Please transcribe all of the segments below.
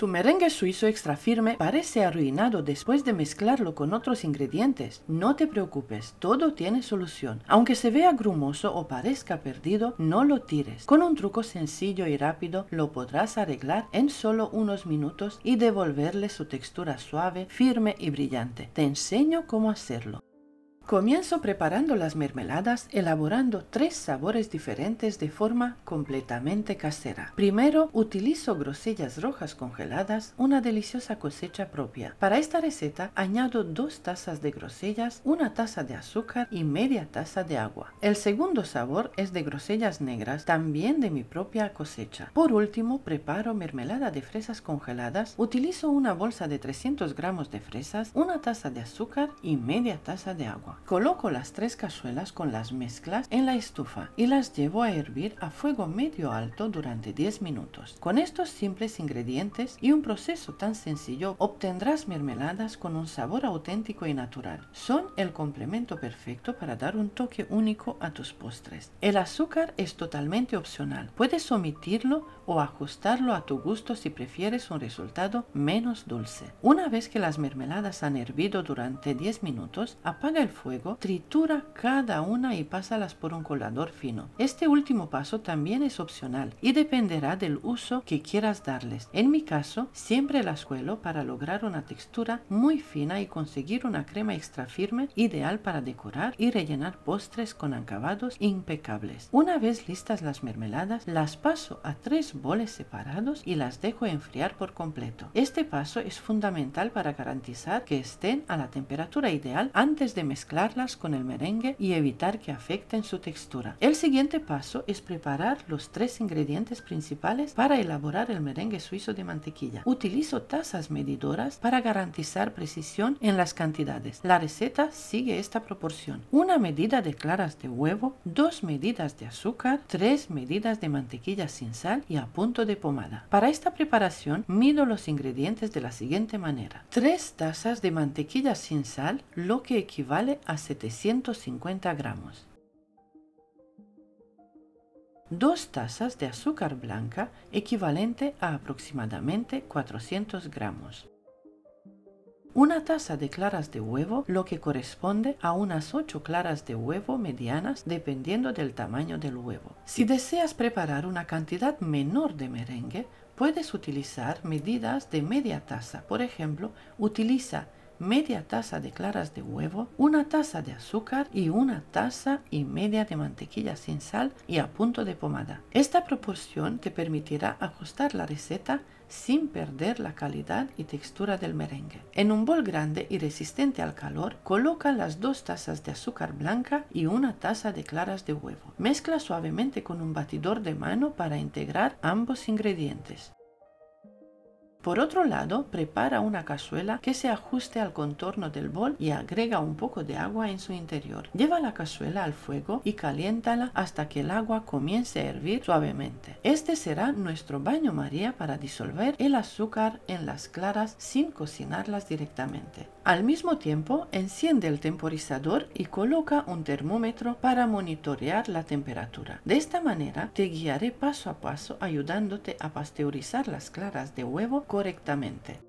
Tu merengue suizo extra firme parece arruinado después de mezclarlo con otros ingredientes. No te preocupes, todo tiene solución. Aunque se vea grumoso o parezca perdido, no lo tires. Con un truco sencillo y rápido lo podrás arreglar en solo unos minutos y devolverle su textura suave, firme y brillante. Te enseño cómo hacerlo. Comienzo preparando las mermeladas elaborando 3 sabores diferentes de forma completamente casera. Primero, utilizo grosellas rojas congeladas, una deliciosa cosecha propia. Para esta receta añado 2 tazas de grosellas, 1 taza de azúcar y media taza de agua. El segundo sabor es de grosellas negras, también de mi propia cosecha. Por último, preparo mermelada de fresas congeladas. Utilizo una bolsa de 300 gramos de fresas, 1 taza de azúcar y media taza de agua. Coloco las 3 cazuelas con las mezclas en la estufa y las llevo a hervir a fuego medio alto durante 10 minutos. Con estos simples ingredientes y un proceso tan sencillo obtendrás mermeladas con un sabor auténtico y natural. Son el complemento perfecto para dar un toque único a tus postres. El azúcar es totalmente opcional. Puedes omitirlo o ajustarlo a tu gusto si prefieres un resultado menos dulce. Una vez que las mermeladas han hervido durante 10 minutos, apaga el fuego, tritura cada una y pásalas por un colador fino. Este último paso también es opcional y dependerá del uso que quieras darles. En mi caso, siempre las cuelo para lograr una textura muy fina y conseguir una crema extra firme ideal para decorar y rellenar postres con acabados impecables. Una vez listas las mermeladas, las paso a 3 boles separados y las dejo enfriar por completo. Este paso es fundamental para garantizar que estén a la temperatura ideal antes de mezclarlas con el merengue y evitar que afecten su textura. El siguiente paso es preparar los 3 ingredientes principales para elaborar el merengue suizo de mantequilla. Utilizo tazas medidoras para garantizar precisión en las cantidades. La receta sigue esta proporción: 1 medida de claras de huevo, 2 medidas de azúcar, 3 medidas de mantequilla sin sal y a punto de pomada. Para esta preparación mido los ingredientes de la siguiente manera: 3 tazas de mantequilla sin sal, lo que equivale a 750 gramos. 2 tazas de azúcar blanca, equivalente a aproximadamente 400 gramos. 1 taza de claras de huevo, lo que corresponde a unas 8 claras de huevo medianas dependiendo del tamaño del huevo. Si deseas preparar una cantidad menor de merengue, puedes utilizar medidas de media taza. Por ejemplo, utiliza media taza de claras de huevo, 1 taza de azúcar y 1 taza y media de mantequilla sin sal y a punto de pomada. Esta proporción te permitirá ajustar la receta sin perder la calidad y textura del merengue. En un bol grande y resistente al calor, coloca las 2 tazas de azúcar blanca y 1 taza de claras de huevo. Mezcla suavemente con un batidor de mano para integrar ambos ingredientes. Por otro lado, prepara una cazuela que se ajuste al contorno del bol y agrega un poco de agua en su interior. Lleva la cazuela al fuego y caliéntala hasta que el agua comience a hervir suavemente. Este será nuestro baño María para disolver el azúcar en las claras sin cocinarlas directamente. Al mismo tiempo, enciende el temporizador y coloca un termómetro para monitorear la temperatura. De esta manera, te guiaré paso a paso ayudándote a pasteurizar las claras de huevo correctamente.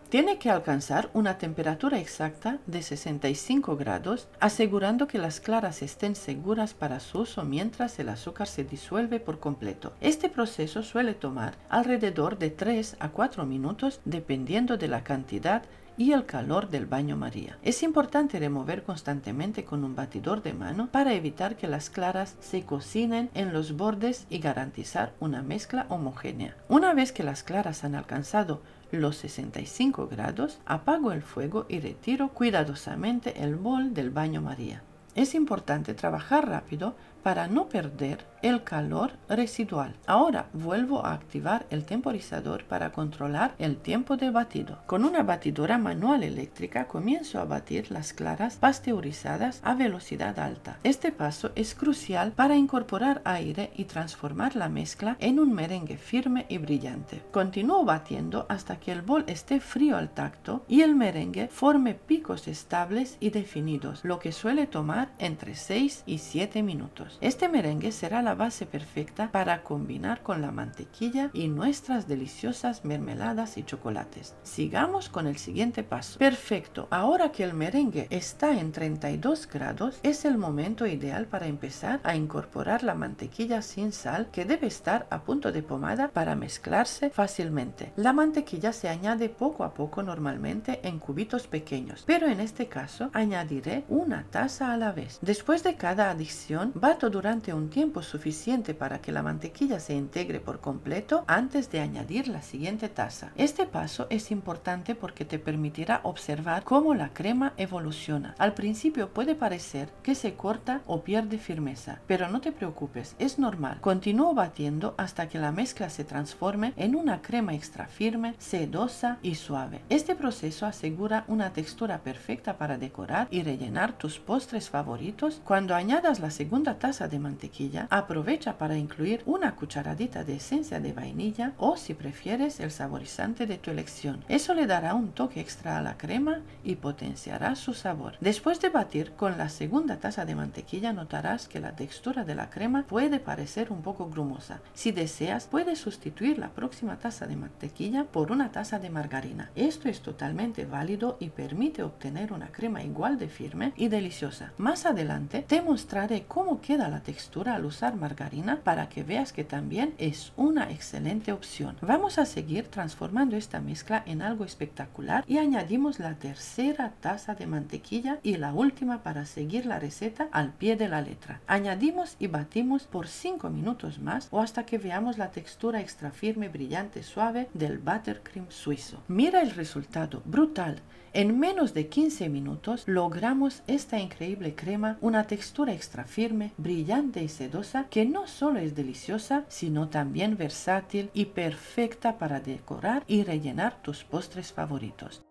Tiene que alcanzar una temperatura exacta de 65 grados, asegurando que las claras estén seguras para su uso mientras el azúcar se disuelve por completo. Este proceso suele tomar alrededor de 3 a 4 minutos dependiendo de la cantidad y el calor del baño María. Es importante remover constantemente con un batidor de mano para evitar que las claras se cocinen en los bordes y garantizar una mezcla homogénea. Una vez que las claras han alcanzado los 65 grados, apago el fuego y retiro cuidadosamente el bol del baño María. Es importante trabajar rápido para no perder el calor residual. Ahora vuelvo a activar el temporizador para controlar el tiempo de batido. Con una batidora manual eléctrica comienzo a batir las claras pasteurizadas a velocidad alta. Este paso es crucial para incorporar aire y transformar la mezcla en un merengue firme y brillante. Continúo batiendo hasta que el bol esté frío al tacto y el merengue forme picos estables y definidos, lo que suele tomar cocinar entre 6 y 7 minutos. Este merengue será la base perfecta para combinar con la mantequilla y nuestras deliciosas mermeladas y chocolates. Sigamos con el siguiente paso. Perfecto, ahora que el merengue está en 32 grados, es el momento ideal para empezar a incorporar la mantequilla sin sal, que debe estar a punto de pomada para mezclarse fácilmente. La mantequilla se añade poco a poco normalmente en cubitos pequeños, pero en este caso añadiré una taza a la vez. Después de cada adición, bato durante un tiempo suficiente para que la mantequilla se integre por completo antes de añadir la siguiente taza. Este paso es importante porque te permitirá observar cómo la crema evoluciona. Al principio puede parecer que se corta o pierde firmeza, pero no te preocupes, es normal. Continúo batiendo hasta que la mezcla se transforme en una crema extra firme, sedosa y suave. Este proceso asegura una textura perfecta para decorar y rellenar tus postres favoritos. Cuando añadas la segunda taza de mantequilla, aprovecha para incluir una cucharadita de esencia de vainilla o, si prefieres, el saborizante de tu elección. Eso le dará un toque extra a la crema y potenciará su sabor. Después de batir con la segunda taza de mantequilla, notarás que la textura de la crema puede parecer un poco grumosa. Si deseas, puedes sustituir la próxima taza de mantequilla por una taza de margarina. Esto es totalmente válido y permite obtener una crema igual de firme y deliciosa. Más adelante te mostraré cómo queda la textura al usar margarina para que veas que también es una excelente opción. Vamos a seguir transformando esta mezcla en algo espectacular y añadimos la tercera taza de mantequilla y la última para seguir la receta al pie de la letra. Añadimos y batimos por 5 minutos más o hasta que veamos la textura extra firme, brillante, suave del buttercream suizo. Mira el resultado, brutal. En menos de 15 minutos logramos esta increíble crema, una textura extra firme, brillante y sedosa que no solo es deliciosa, sino también versátil y perfecta para decorar y rellenar tus postres favoritos.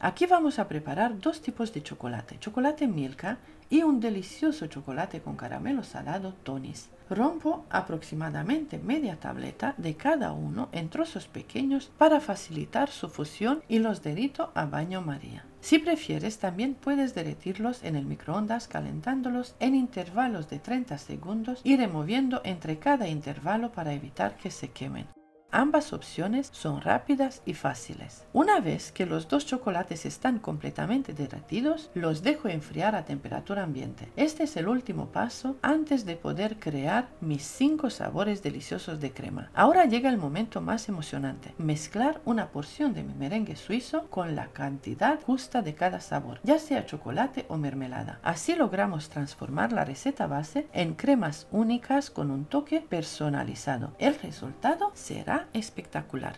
Aquí vamos a preparar dos tipos de chocolate, chocolate Milka y un delicioso chocolate con caramelo salado Tony's. Rompo aproximadamente media tableta de cada uno en trozos pequeños para facilitar su fusión y los derrito a baño María. Si prefieres, también puedes derretirlos en el microondas calentándolos en intervalos de 30 segundos y removiendo entre cada intervalo para evitar que se quemen. Ambas opciones son rápidas y fáciles. Una vez que los dos chocolates están completamente derretidos, los dejo enfriar a temperatura ambiente. Este es el último paso antes de poder crear mis 5 sabores deliciosos de crema. Ahora llega el momento más emocionante: mezclar una porción de mi merengue suizo con la cantidad justa de cada sabor, ya sea chocolate o mermelada. Así logramos transformar la receta base en cremas únicas con un toque personalizado. El resultado será espectacular.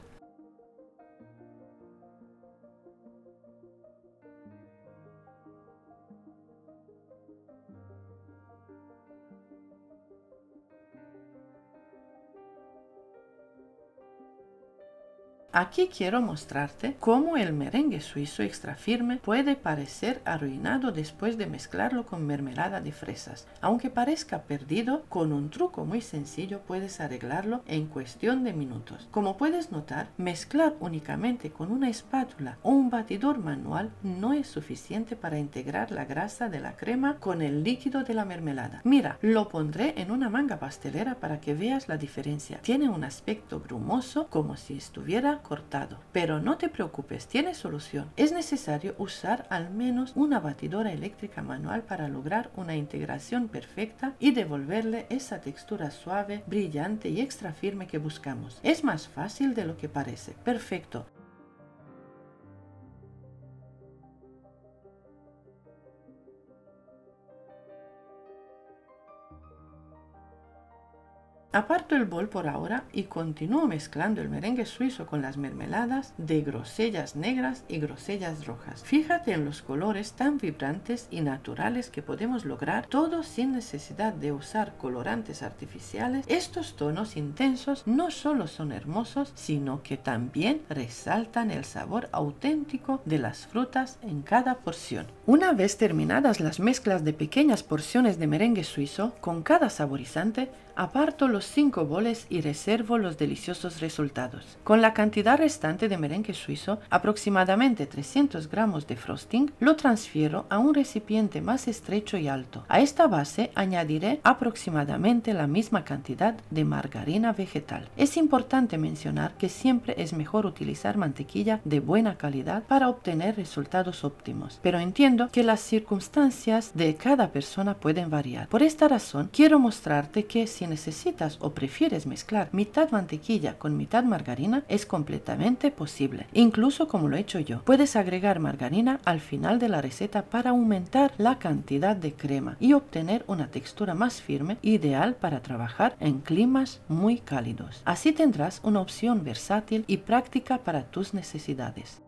Aquí quiero mostrarte cómo el merengue suizo extra firme puede parecer arruinado después de mezclarlo con mermelada de fresas. Aunque parezca perdido, con un truco muy sencillo puedes arreglarlo en cuestión de minutos. Como puedes notar, mezclar únicamente con una espátula o un batidor manual no es suficiente para integrar la grasa de la crema con el líquido de la mermelada. Mira, lo pondré en una manga pastelera para que veas la diferencia. Tiene un aspecto grumoso, como si estuviera cortado. Pero no te preocupes, tiene solución. Es necesario usar al menos una batidora eléctrica manual para lograr una integración perfecta y devolverle esa textura suave, brillante y extra firme que buscamos. Es más fácil de lo que parece. Perfecto. Aparto el bol por ahora y continúo mezclando el merengue suizo con las mermeladas de grosellas negras y grosellas rojas. Fíjate en los colores tan vibrantes y naturales que podemos lograr, todo sin necesidad de usar colorantes artificiales. Estos tonos intensos no solo son hermosos, sino que también resaltan el sabor auténtico de las frutas en cada porción. Una vez terminadas las mezclas de pequeñas porciones de merengue suizo con cada saborizante, aparto los 5 boles y reservo los deliciosos resultados. Con la cantidad restante de merengue suizo, aproximadamente 300 gramos de frosting, lo transfiero a un recipiente más estrecho y alto. A esta base añadiré aproximadamente la misma cantidad de margarina vegetal. Es importante mencionar que siempre es mejor utilizar mantequilla de buena calidad para obtener resultados óptimos, pero entiendo que las circunstancias de cada persona pueden variar. Por esta razón, quiero mostrarte que si necesitas o prefieres mezclar mitad mantequilla con mitad margarina, es completamente posible, incluso como lo he hecho yo. Puedes agregar margarina al final de la receta para aumentar la cantidad de crema y obtener una textura más firme, ideal para trabajar en climas muy cálidos. Así tendrás una opción versátil y práctica para tus necesidades.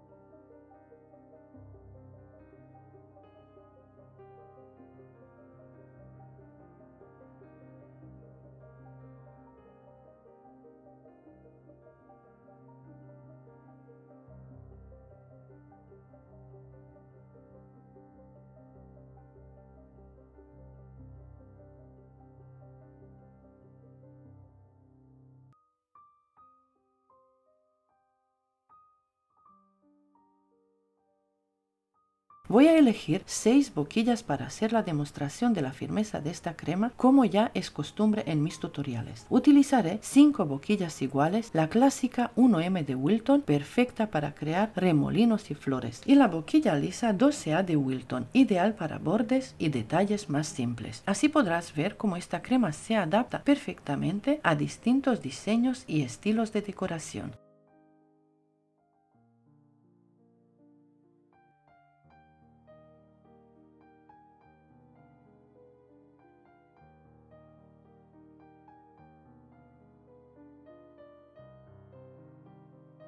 Voy a elegir 6 boquillas para hacer la demostración de la firmeza de esta crema, como ya es costumbre en mis tutoriales. Utilizaré 5 boquillas iguales, la clásica 1M de Wilton, perfecta para crear remolinos y flores, y la boquilla lisa 12A de Wilton, ideal para bordes y detalles más simples. Así podrás ver cómo esta crema se adapta perfectamente a distintos diseños y estilos de decoración.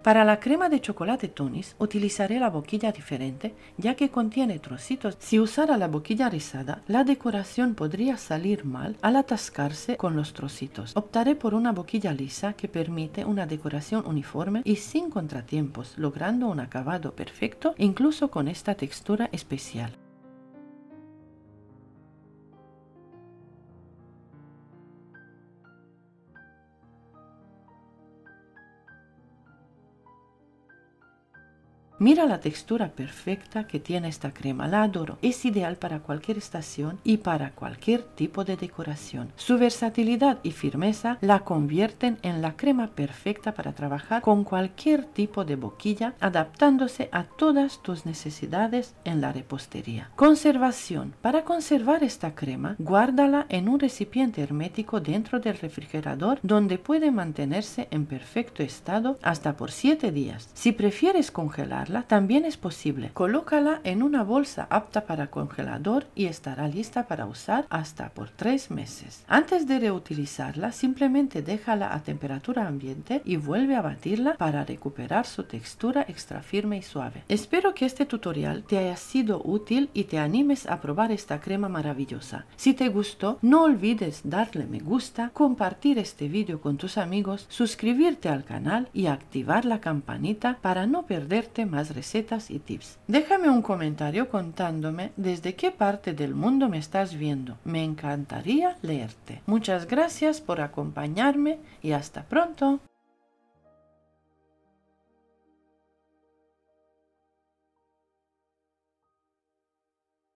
Para la crema de chocolate Tunis utilizaré la boquilla diferente, ya que contiene trocitos. Si usara la boquilla rizada, la decoración podría salir mal al atascarse con los trocitos. Optaré por una boquilla lisa que permite una decoración uniforme y sin contratiempos, logrando un acabado perfecto incluso con esta textura especial. Mira la textura perfecta que tiene esta crema, la adoro. Es ideal para cualquier estación y para cualquier tipo de decoración. Su versatilidad y firmeza la convierten en la crema perfecta para trabajar con cualquier tipo de boquilla, adaptándose a todas tus necesidades en la repostería. Conservación. Para conservar esta crema, guárdala en un recipiente hermético dentro del refrigerador, donde puede mantenerse en perfecto estado hasta por 7 días. Si prefieres congelarla, también es posible. Colócala en una bolsa apta para congelador y estará lista para usar hasta por 3 meses. Antes de reutilizarla, simplemente déjala a temperatura ambiente y vuelve a batirla para recuperar su textura extra firme y suave. Espero que este tutorial te haya sido útil y te animes a probar esta crema maravillosa. Si te gustó, no olvides darle me gusta, compartir este vídeo con tus amigos, suscribirte al canal y activar la campanita para no perderte más recetas y tips. Déjame un comentario contándome desde qué parte del mundo me estás viendo. Me encantaría leerte. Muchas gracias por acompañarme y hasta pronto.